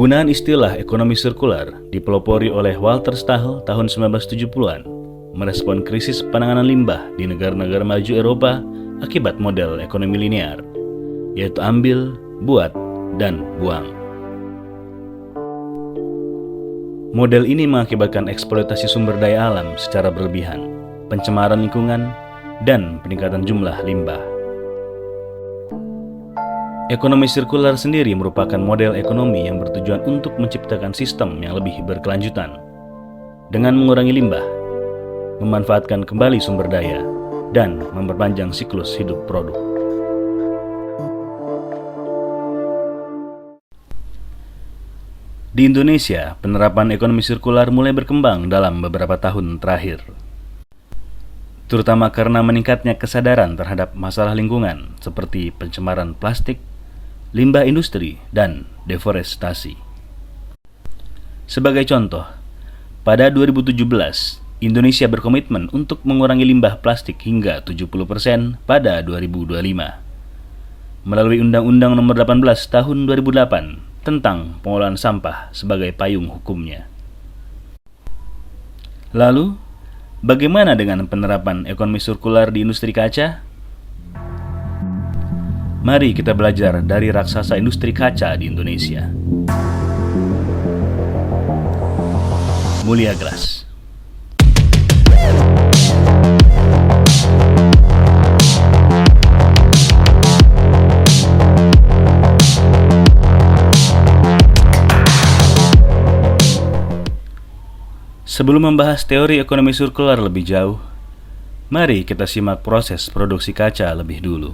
Penggunaan istilah ekonomi sirkular dipelopori oleh Walter Stahl tahun 1970-an, merespon krisis penanganan limbah di negara-negara maju Eropa akibat model ekonomi linear, yaitu ambil, buat, dan buang. Model ini mengakibatkan eksploitasi sumber daya alam secara berlebihan, pencemaran lingkungan, dan peningkatan jumlah limbah. Ekonomi sirkular sendiri merupakan model ekonomi yang bertujuan untuk menciptakan sistem yang lebih berkelanjutan dengan mengurangi limbah, memanfaatkan kembali sumber daya, dan memperpanjang siklus hidup produk. Di Indonesia, penerapan ekonomi sirkular mulai berkembang dalam beberapa tahun terakhir, terutama karena meningkatnya kesadaran terhadap masalah lingkungan seperti pencemaran plastik, limbah industri, dan deforestasi. Sebagai contoh, pada 2017, Indonesia berkomitmen untuk mengurangi limbah plastik hingga 70% pada 2025 melalui Undang-Undang Nomor 18 Tahun 2008 tentang pengolahan sampah sebagai payung hukumnya. Lalu, bagaimana dengan penerapan ekonomi sirkular di industri kaca? Mari kita belajar dari raksasa industri kaca di Indonesia. Mulia Glass. Sebelum membahas teori ekonomi sirkular lebih jauh, mari kita simak proses produksi kaca lebih dulu.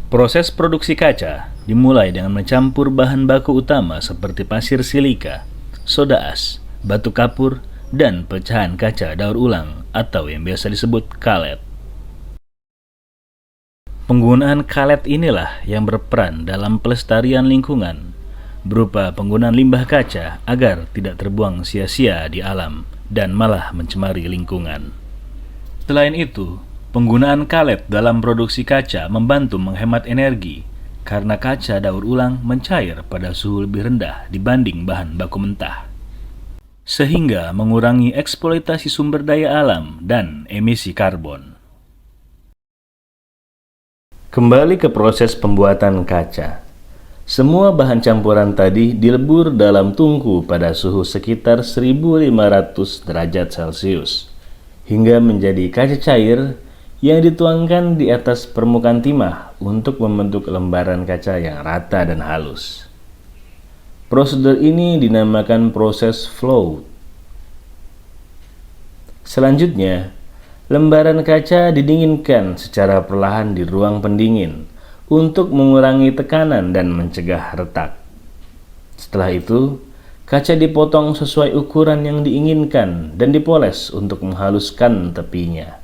Proses produksi kaca dimulai dengan mencampur bahan baku utama seperti pasir silika, soda as, batu kapur, dan pecahan kaca daur ulang atau yang biasa disebut kalet. Penggunaan kalet inilah yang berperan dalam pelestarian lingkungan, berupa penggunaan limbah kaca agar tidak terbuang sia-sia di alam dan malah mencemari lingkungan. Selain itu, penggunaan kalet dalam produksi kaca membantu menghemat energi karena kaca daur ulang mencair pada suhu lebih rendah dibanding bahan baku mentah, sehingga mengurangi eksploitasi sumber daya alam dan emisi karbon. Kembali ke proses pembuatan kaca. Semua bahan campuran tadi dilebur dalam tungku pada suhu sekitar 1500 derajat Celcius hingga menjadi kaca cair yang dituangkan di atas permukaan timah untuk membentuk lembaran kaca yang rata dan halus. Prosedur ini dinamakan proses float. Selanjutnya, lembaran kaca didinginkan secara perlahan di ruang pendingin untuk mengurangi tekanan dan mencegah retak. Setelah itu, kaca dipotong sesuai ukuran yang diinginkan dan dipoles untuk menghaluskan tepinya.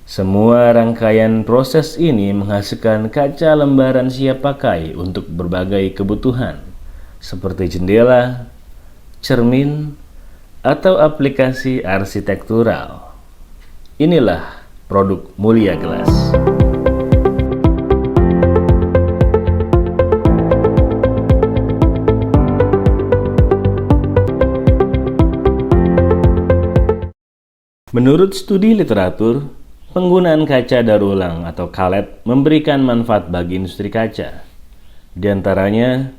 Semua rangkaian proses ini menghasilkan kaca lembaran siap pakai untuk berbagai kebutuhan, seperti jendela, cermin, atau aplikasi arsitektural. Inilah produk Mulia Glass. Menurut studi literatur, penggunaan kaca daur ulang atau kalet memberikan manfaat bagi industri kaca. Di antaranya,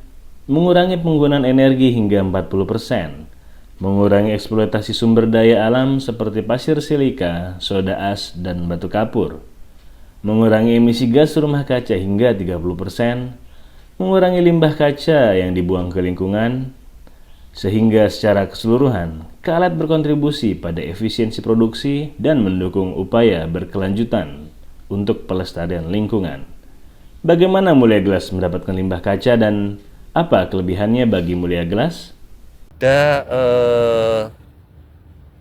mengurangi penggunaan energi hingga 40%, mengurangi eksploitasi sumber daya alam seperti pasir silika, soda as, dan batu kapur, mengurangi emisi gas rumah kaca hingga 30%, mengurangi limbah kaca yang dibuang ke lingkungan, sehingga secara keseluruhan, kalet berkontribusi pada efisiensi produksi dan mendukung upaya berkelanjutan untuk pelestarian lingkungan. Bagaimana Mulia Glass mendapatkan limbah kaca dan apa kelebihannya bagi Mulia Glass? Ada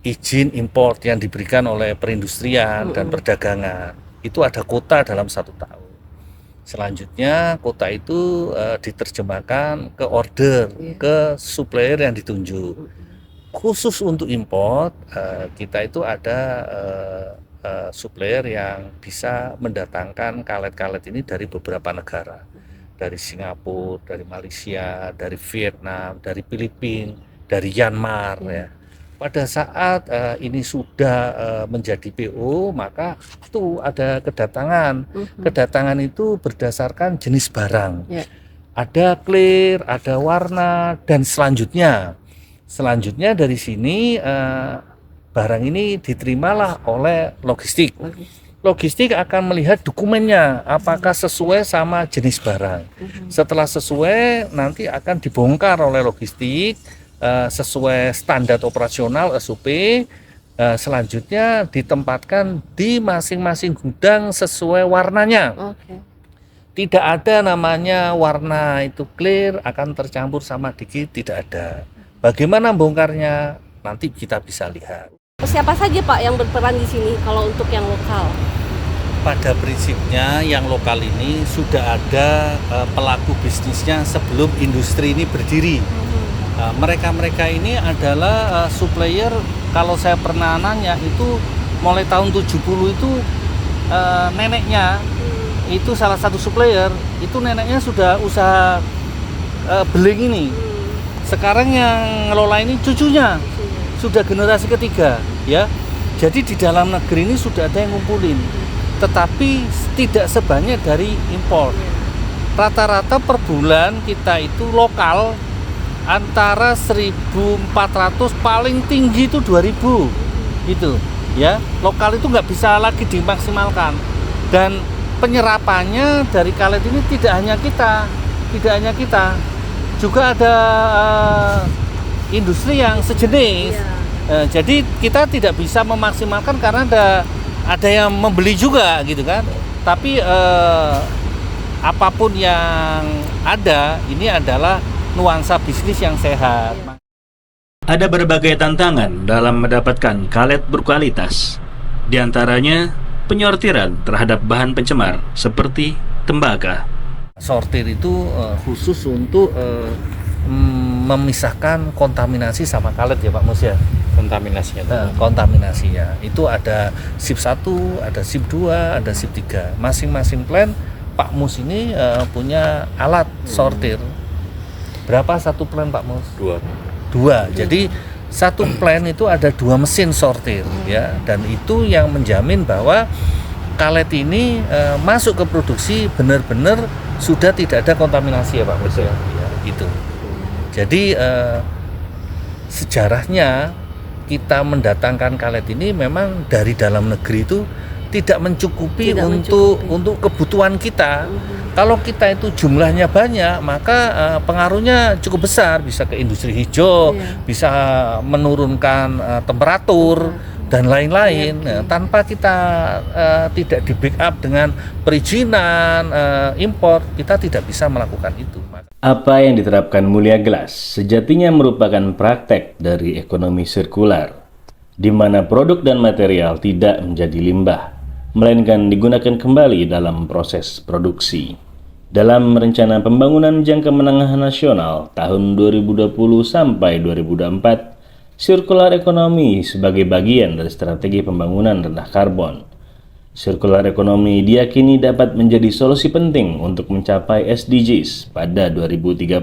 izin impor yang diberikan oleh perindustrian dan perdagangan. Itu ada kuota dalam 1 tahun. Selanjutnya kuota itu diterjemahkan ke order, ke supplier yang ditunjuk. Khusus untuk import, kita itu ada supplier yang bisa mendatangkan kalet-kalet ini dari beberapa negara. dari Singapura, dari Malaysia, dari Vietnam, dari Filipina, dari Myanmar ya. Pada saat ini sudah menjadi PO, maka itu ada kedatangan. Kedatangan itu berdasarkan jenis barang. Ada clear, ada warna, dan selanjutnya dari sini barang ini diterimalah oleh logistik. Logistik akan melihat dokumennya apakah sesuai sama jenis barang. Setelah sesuai, nanti akan dibongkar oleh logistik sesuai standar operasional SOP. Selanjutnya ditempatkan di masing-masing gudang sesuai warnanya. Tidak ada namanya warna itu clear akan tercampur sama dikit, tidak ada. Bagaimana bongkarnya nanti kita bisa lihat. Siapa saja Pak yang berperan di sini kalau untuk yang lokal? Pada prinsipnya yang lokal ini sudah ada pelaku bisnisnya sebelum industri ini berdiri. Mereka-mereka ini adalah supplier. Kalau saya pernah nanya itu mulai tahun 70 itu neneknya itu salah satu supplier, itu neneknya sudah usaha beling ini. Sekarang yang ngelola ini cucunya, sudah generasi ketiga ya. Jadi di dalam negeri ini sudah ada yang ngumpulin, tetapi tidak sebanyak dari impor. Rata-rata per bulan kita itu lokal antara 1.400, paling tinggi itu 2.000 gitu ya. Lokal itu nggak bisa lagi dimaksimalkan, dan penyerapannya dari kalet ini tidak hanya kita, juga ada industri yang sejenis. Jadi kita tidak bisa memaksimalkan karena ada yang membeli juga gitu kan. Tapi apapun yang ada, ini adalah nuansa bisnis yang sehat. Ada berbagai tantangan dalam mendapatkan kalet berkualitas. Di antaranya penyortiran terhadap bahan pencemar seperti tembaga. Sortir itu khusus untuk memisahkan kontaminasi sama kalet ya Pak Mus ya. Kontaminasinya itu ada SIP 1, ada SIP 2, ada SIP 3. Masing-masing plant Pak Mus ini punya alat sortir. Berapa satu plant Pak Mus? Dua. Jadi satu plant itu ada 2 mesin sortir ya, dan itu yang menjamin bahwa kalet ini masuk ke produksi benar-benar sudah tidak ada kontaminasi ya Pak Mus ya. Itu. Jadi sejarahnya kita mendatangkan kalet ini memang dari dalam negeri itu tidak mencukupi untuk kebutuhan kita. Kalau kita itu jumlahnya banyak, maka pengaruhnya cukup besar, bisa ke industri hijau, bisa menurunkan temperatur dan lain-lain. Tanpa kita tidak di backup dengan perizinan impor, kita tidak bisa melakukan itu. Apa yang diterapkan Mulia Glass sejatinya merupakan praktek dari ekonomi sirkular, di mana produk dan material tidak menjadi limbah, melainkan digunakan kembali dalam proses produksi. Dalam rencana pembangunan jangka menengah nasional tahun 2020 sampai 2024, sirkular ekonomi sebagai bagian dari strategi pembangunan rendah karbon. Sirkular ekonomi diyakini dapat menjadi solusi penting untuk mencapai SDGs pada 2030.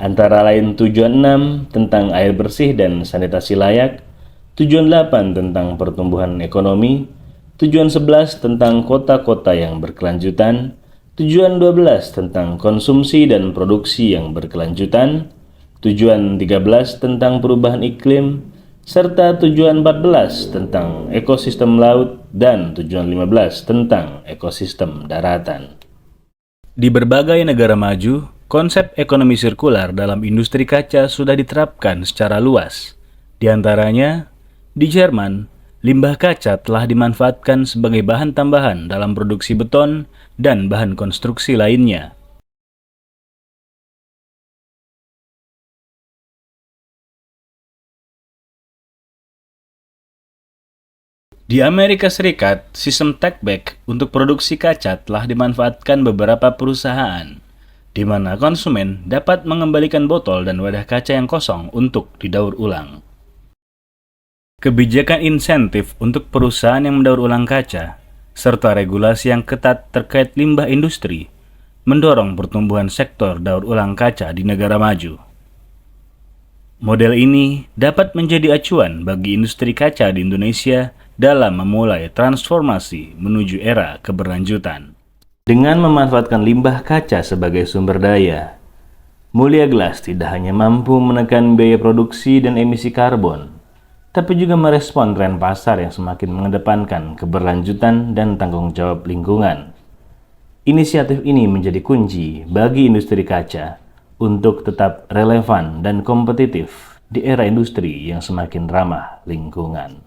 Antara lain tujuan 6 tentang air bersih dan sanitasi layak, tujuan 8 tentang pertumbuhan ekonomi, tujuan 11 tentang kota-kota yang berkelanjutan, tujuan 12 tentang konsumsi dan produksi yang berkelanjutan, tujuan 13 tentang perubahan iklim, serta tujuan 14 tentang ekosistem laut dan tujuan 15 tentang ekosistem daratan. Di berbagai negara maju, konsep ekonomi sirkular dalam industri kaca sudah diterapkan secara luas. Di antaranya, di Jerman, limbah kaca telah dimanfaatkan sebagai bahan tambahan dalam produksi beton dan bahan konstruksi lainnya. Di Amerika Serikat, sistem take-back untuk produksi kaca telah dimanfaatkan beberapa perusahaan, di mana konsumen dapat mengembalikan botol dan wadah kaca yang kosong untuk didaur ulang. Kebijakan insentif untuk perusahaan yang mendaur ulang kaca, serta regulasi yang ketat terkait limbah industri, mendorong pertumbuhan sektor daur ulang kaca di negara maju. Model ini dapat menjadi acuan bagi industri kaca di Indonesia dalam memulai transformasi menuju era keberlanjutan. Dengan memanfaatkan limbah kaca sebagai sumber daya, Mulia Glass tidak hanya mampu menekan biaya produksi dan emisi karbon, tapi juga merespon tren pasar yang semakin mengedepankan keberlanjutan dan tanggung jawab lingkungan. Inisiatif ini menjadi kunci bagi industri kaca untuk tetap relevan dan kompetitif di era industri yang semakin ramah lingkungan.